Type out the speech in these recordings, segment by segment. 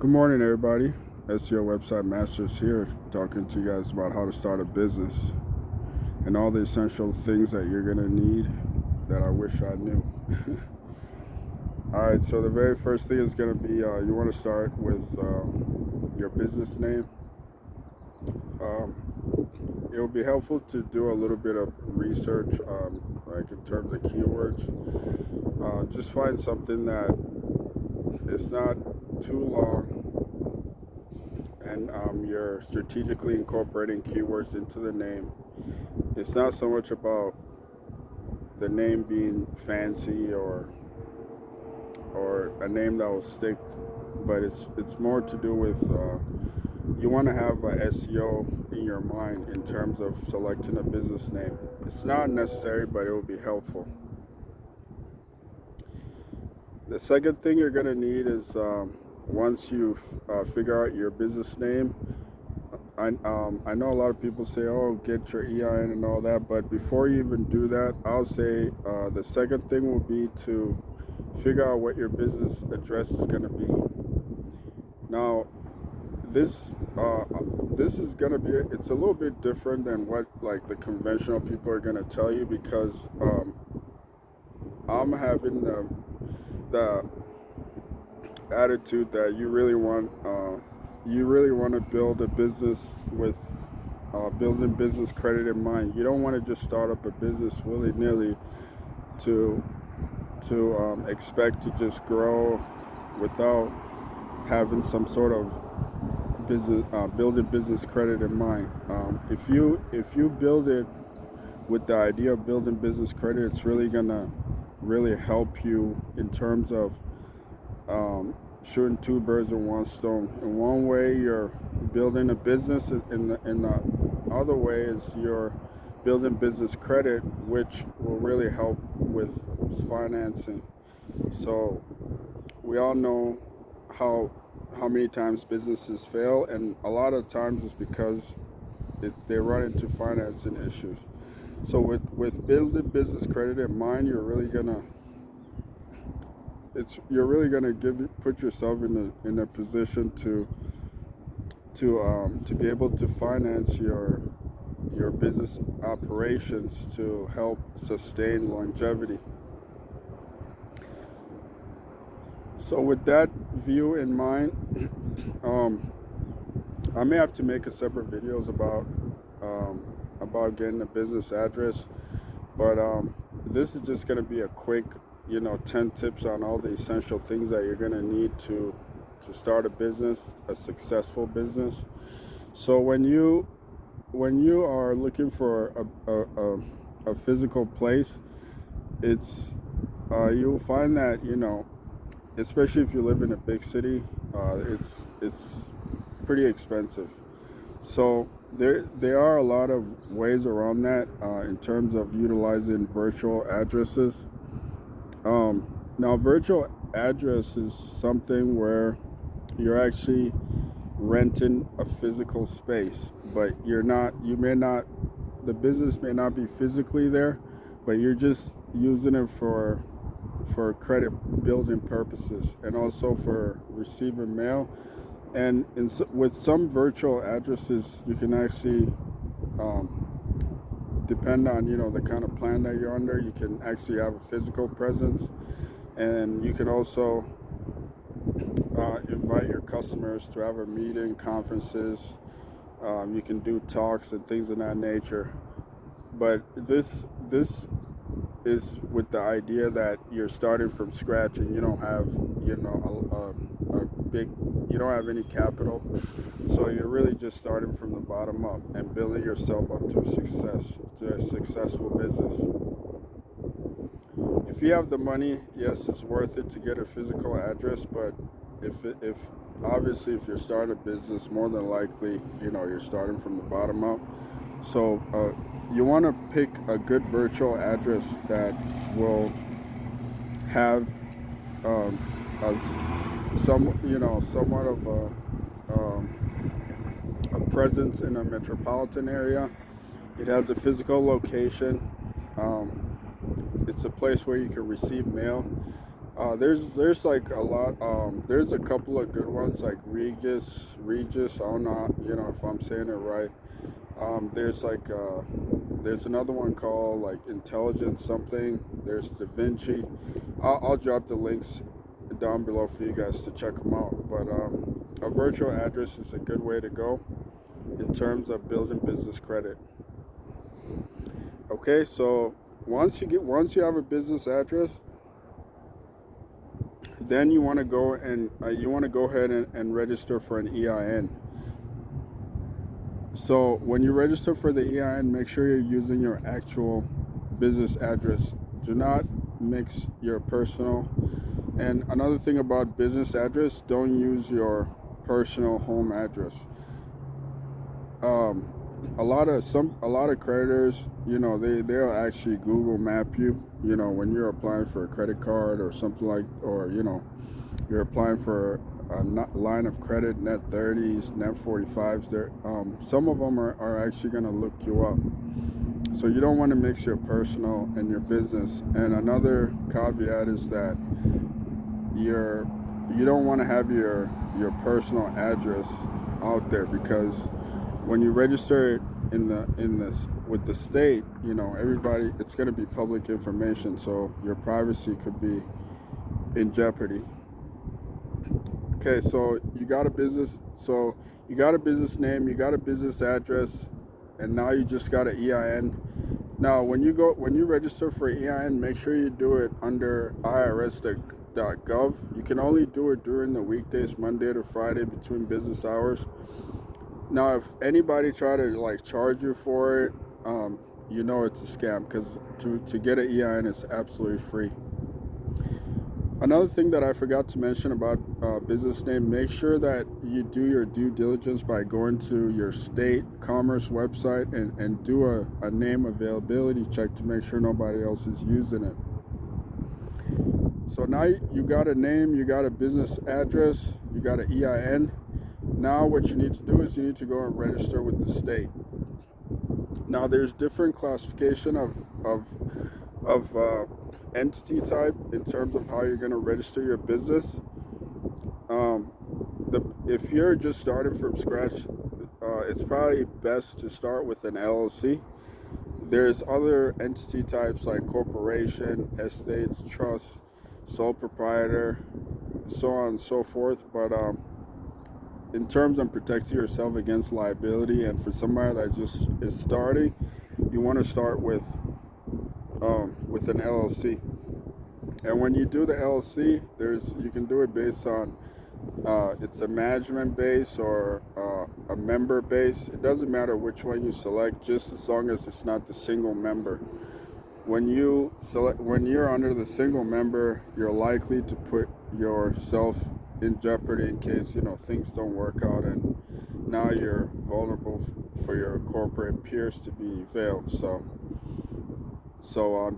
Good morning, everybody. SEO Website Masters here, talking to you guys about how to start a business and all the essential things that you're going to need that I wish I knew. All right, so the very first thing is going to be you want to start with your business name. It will be helpful to do a little bit of research, like in terms of keywords. Just find something that is not too long, and you're strategically incorporating keywords into the name. It's not so much about the name being fancy or a name that will stick, but it's more to do with you want to have a SEO in your mind in terms of selecting a business name. It's not necessary, but it will be helpful. The second thing you're going to need is once you figure out your business name, I know a lot of people say, oh, get your EIN and all that, but before you even do that, I'll say the second thing will be to figure out what your business address is going to be. Now, this is going to be, it's a little bit different than what like the conventional people are going to tell you, because I'm having the attitude that you really want to build a business with building business credit in mind. You don't want to just start up a business willy-nilly to expect to just grow without having some sort of business building business credit in mind. If you build it with the idea of building business credit, it's really gonna help you in terms of shooting two birds with one stone. In one way, you're building a business. In the other way is you're building business credit, which will really help with financing. So we all know how many times businesses fail, and a lot of times it's because they run into financing issues. So with building business credit in mind, you're really gonna put yourself in a position to be able to finance your business operations to help sustain longevity. So with that view in mind, I may have to make a separate videos about getting a business address, but this is just going to be a quick 10 tips on all the essential things that you're going to need to start a business, a successful business. So when you are looking for a physical place, it's you'll find that especially if you live in a big city, it's pretty expensive. So there are a lot of ways around that in terms of utilizing virtual addresses. Now, virtual address is something where you're actually renting a physical space, but the business may not be physically there, but you're just using it for credit building purposes and also for receiving mail. And with some virtual addresses, you can actually depend on the kind of plan that you're under. You can actually have a physical presence, and you can also invite your customers to have a meeting, conferences. You can do talks and things of that nature. But this is with the idea that you're starting from scratch and you don't have you don't have any capital, so you're really just starting from the bottom up and building yourself up to a successful business. If you have the money, yes, it's worth it to get a physical address, but if obviously if you're starting a business, more than likely you're starting from the bottom up. So you want to pick a good virtual address that will have somewhat of a presence in a metropolitan area. It has a physical location. It's a place where you can receive mail. There's like a lot. There's a couple of good ones like Regis. I don't know, if I'm saying it right. There's there's another one called like Intelligence something. There's Da Vinci. I'll drop the links down below for you guys to check them out. But a virtual address is a good way to go in terms of building business credit. Okay, so once you have a business address, then you want to go ahead and register for an EIN. So when you register for the EIN, make sure you're using your actual business address. Do not mix your personal. And another thing about business address, don't use your personal home address. A lot of creditors, they'll actually Google map you, when you're applying for a credit card or something or you're applying for a line of credit, net 30s, net 45s. There, some of them are actually going to look you up. So you don't want to mix your personal and your business. And another caveat is that you don't want to have your personal address out there, because when you register it with the state, everybody, it's going to be public information, so your privacy could be in jeopardy. Okay, so you got a business name, you got a business address, and now you just got an EIN. Now, when you register for EIN, make sure you do it under irs.gov. You can only do it during the weekdays, Monday to Friday, between business hours. Now, if anybody try to charge you for it, it's a scam, because to get an EIN is absolutely free. Another thing that I forgot to mention about business name, make sure that you do your due diligence by going to your state commerce website and do a name availability check to make sure nobody else is using it. So now you got a name, you got a business address, you got an EIN. Now what you need to do is you need to go and register with the state. Now there's different classification of entity type in terms of how you're going to register your business. If you're just starting from scratch, it's probably best to start with an LLC. There's other entity types like corporation, estates, trust, sole proprietor, so on and so forth. But in terms of protecting yourself against liability, and for somebody that just is starting, you want to start with an LLC. And when you do the LLC, you can do it based on it's a management base or a member base. It doesn't matter which one you select, just as long as it's not the single member. When you're under the single member, you're likely to put yourself in jeopardy in case things don't work out, and now you're vulnerable for your corporate peers to be veiled. So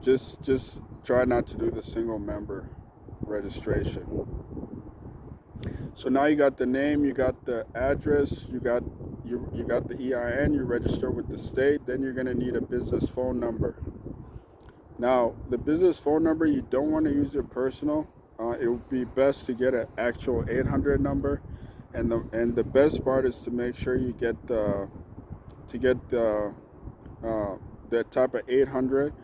just try not to do the single member registration. So now you got the name, you got the address, you got the EIN, you register with the state. Then you're going to need a business phone number. Now, the business phone number, you don't want to use your personal. It would be best to get an actual 800 number, and the best part is to make sure you get the type of 800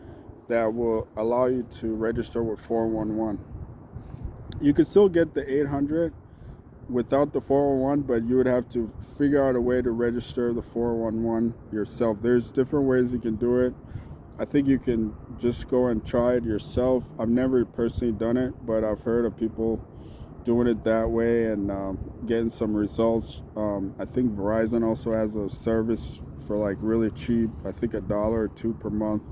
that will allow you to register with 411. You can still get the 800 without the 411, but you would have to figure out a way to register the 411 yourself. There's different ways you can do it. I think you can just go and try it yourself. I've never personally done it, but I've heard of people doing it that way and getting some results. I think Verizon also has a service for really cheap, I think $1 or $2 per month,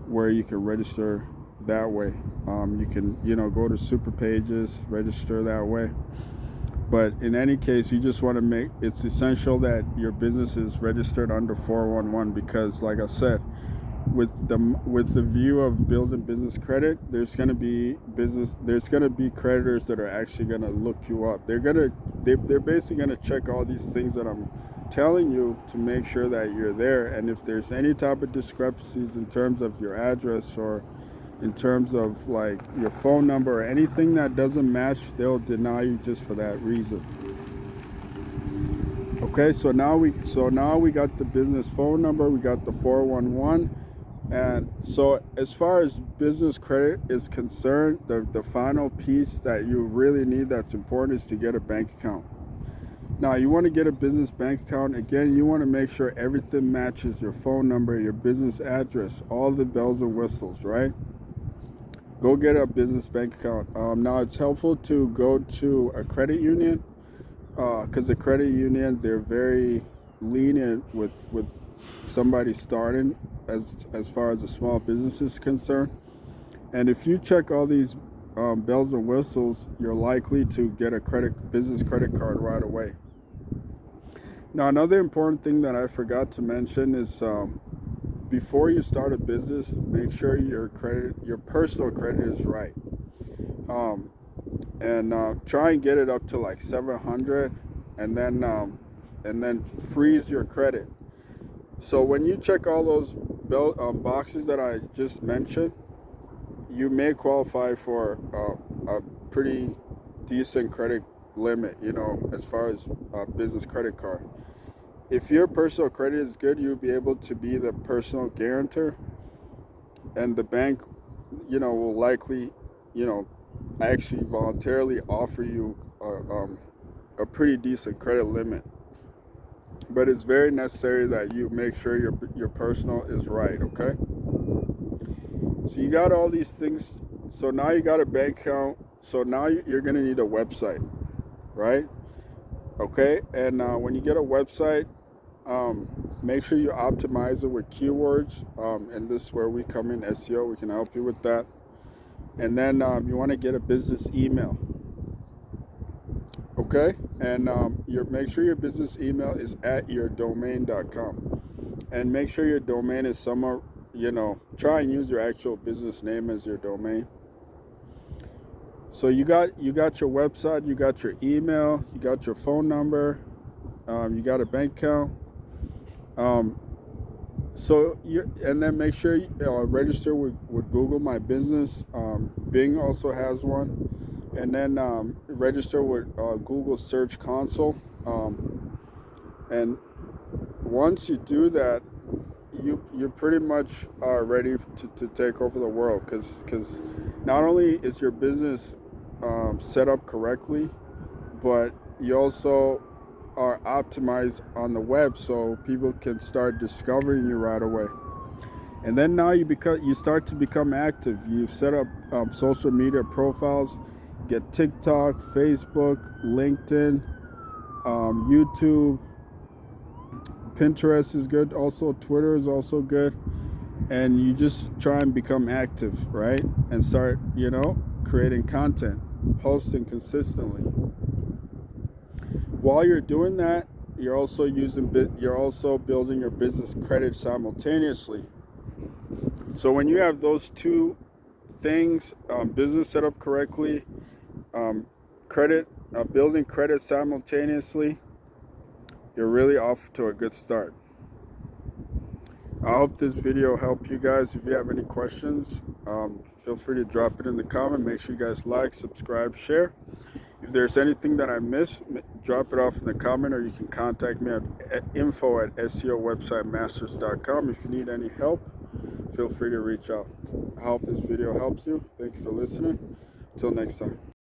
where you can register that way. You can go to Super Pages, register that way. But in any case, you just want to it's essential that your business is registered under 411, because like I said, with the view of building business credit, there's going to be creditors that are actually going to look you up. They're basically going to check all these things that I'm telling you to make sure that you're there. And if there's any type of discrepancies in terms of your address or in terms of like your phone number or anything that doesn't match, they'll deny you just for that reason. Okay, so now we got the business phone number, we got the 411. And so as far as business credit is concerned, the final piece that you really need that's important is to get a bank account. Now, you want to get a business bank account. Again, you want to make sure everything matches your phone number, your business address, all the bells and whistles, right? Go get a business bank account. Now, it's helpful to go to a credit union because the credit union, they're very lenient with somebody starting as far as a small business is concerned. And if you check all these bells and whistles, you're likely to get a business credit card right away. Now, another important thing that I forgot to mention is before you start a business, make sure your personal credit is right. And try and get it up to like 700, and then freeze your credit. So when you check all those boxes that I just mentioned, you may qualify for a pretty decent credit limit, as far as a business credit card. If your personal credit is good, you'll be able to be the personal guarantor, and the bank, will likely, actually voluntarily offer you a pretty decent credit limit. But it's very necessary that you make sure your personal is right, okay? So you got all these things. So now you got a bank account. So now you're going to need a website, right? Okay, and when you get a website, make sure you optimize it with keywords. And this is where we come in, SEO. We can help you with that. And then you want to get a business email. Okay, and make sure your business email is at yourdomain.com, and make sure your domain is somewhere. Try and use your actual business name as your domain. So you got your website, you got your email, you got your phone number, you got a bank account. And then make sure you register with Google My Business. Bing also has one. And then register with Google Search Console. And once you do that, you pretty much are ready to take over the world, because not only is your business set up correctly, but you also are optimized on the web, so people can start discovering you right away. And then now you start to become active. You've set up social media profiles. Get TikTok, Facebook, LinkedIn, YouTube, Pinterest is good. Also, Twitter is also good. And you just try and become active, right? And start, creating content, posting consistently. While you're doing that, you're also building your business credit simultaneously. So when you have those two things, business set up correctly, building credit simultaneously, you're really off to a good start. I hope this video helped you guys. If you have any questions, feel free to drop it in the comment. Make sure you guys like, subscribe, share. If there's anything that I missed, drop it off in the comment, or you can contact me at info@SEOwebsitemasters.com. If you need any help, feel free to reach out. I hope this video helps you. Thank you for listening. Till next time.